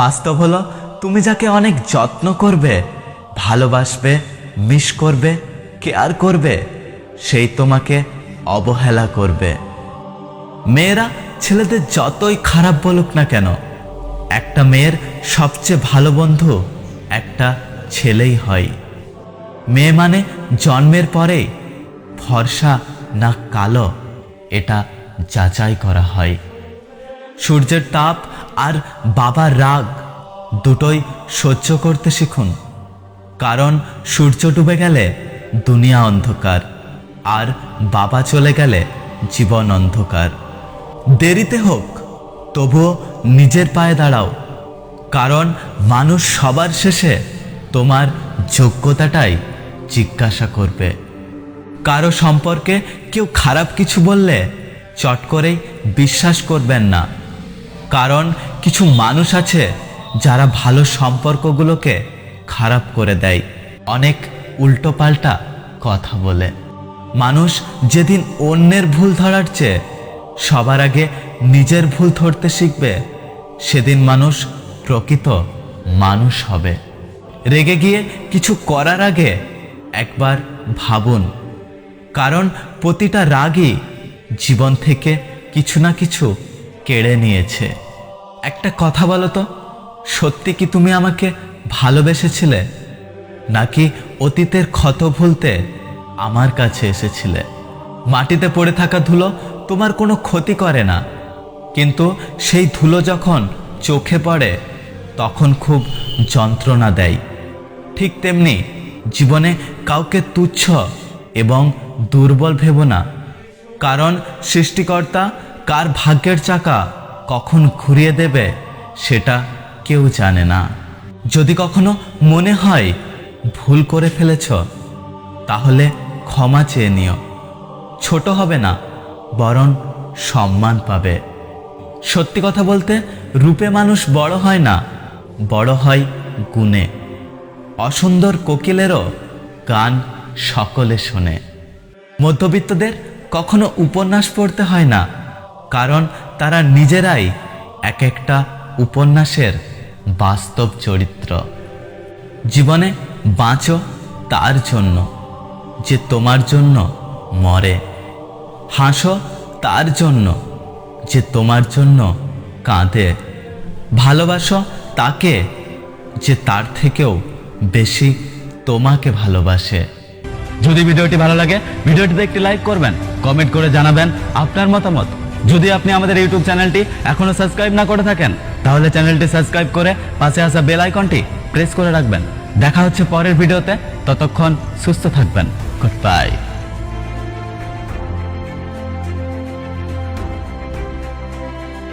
বাস্তব হলো তুমি যাকে অনেক যত্ন করবে, ভালোবাসবে, মিস করবে, কেয়ার করবে, সেই তোমাকে অবহেলা করবে। মেয়েরা ছেলেদের যতই খারাপ বলুক না কেন, একটা মেয়ের সবচেয়ে ভালো বন্ধু একটা ছেলেই হয়। মেয়ে মানে জন্মের পরেই ফর্সা না কালো এটা যাচাই করা হয়। সূর্যের তাপ আর বাবার রাগ দুটোই সহ্য করতে শিখুন, কারণ সূর্য ডুবে গেলে দুনিয়া অন্ধকার, আর বাবা চলে গেলে জীবন অন্ধকার। দেরিতে হোক তবুও নিজের পায়ে দাঁড়াও, কারণ মানুষ সবার শেষে তোমার যোগ্যতাটাই জিজ্ঞাসা করবে। কারো সম্পর্কে কেউ খারাপ কিছু বললে চট করেই বিশ্বাস করবেন না, কারণ কিছু মানুষ আছে যারা ভালো সম্পর্কগুলোকে খারাপ করে দেয় অনেক উল্টোপাল্টা কথা বলে। মানুষ যেদিন অন্যের ভুল ধরার চেয়ে সবার আগে নিজের ভুল ধরতে শিখবে, সেদিন মানুষ প্রকৃত মানুষ হবে। রেগে গিয়ে কিছু করার আগে একবার ভাবুন, কারণ প্রতিটা রাগই জীবন থেকে কিছু না কিছু কেড়ে নিয়েছে। একটা কথা বলো তো, সত্যি কি তুমি আমাকে ভালোবেসেছিলে, নাকি অতীতের ক্ষত ভুলতে আমার কাছে এসেছিলে? মাটিতে পড়ে থাকা ধুলো তোমার কোনো ক্ষতি করে না, কিন্তু সেই ধুলো যখন চোখে পড়ে তখন খুব যন্ত্রণা দেয়। ঠিক তেমনি জীবনে কাউকে তুচ্ছ এবং দুর্বল ভেবো না, কারণ সৃষ্টিকর্তা কার ভাগ্যের চাকা কখন ঘুরিয়ে দেবে সেটা কেউ জানে না। যদি কখনো মনে হয় ভুল করে ফেলেছ, তাহলে ক্ষমা চেয়ে নিও। ছোট হবে না, বরং সম্মান পাবে। সত্যি কথা বলতে, রূপে মানুষ বড় হয় না, বড় হয় গুণে। অসুন্দর কোকিলেরও গান সকলে শোনে। মধ্যবিত্তদের কখনো উপন্যাস পড়তে হয় না, কারণ তারা নিজেরাই এক একটা উপন্যাসের বাস্তব চরিত্র। জীবনে বাঁচো তার জন্য যে তোমার জন্য মরে, হাসো তার জন্য যে তোমার জন্য কাঁদে, ভালোবাসো তাকে যে তার থেকেও বেশি তোমাকে ভালোবাসে। যদি ভিডিওটি ভালো লাগে ভিডিওটিতে একটি লাইক করবেন, কমেন্ট করে জানাবেন আপনার মতামত। যদি আপনি আমাদের ইউটিউব চ্যানেলটি এখনো সাবস্ক্রাইব না করে থাকেন, তাহলে চ্যানেলটি সাবস্ক্রাইব করে পাশে আসা বেল আইকনটি প্রেস করে রাখবেন। দেখা হচ্ছে পরের ভিডিওতে, ততক্ষণ সুস্থ থাকবেন। Good bye.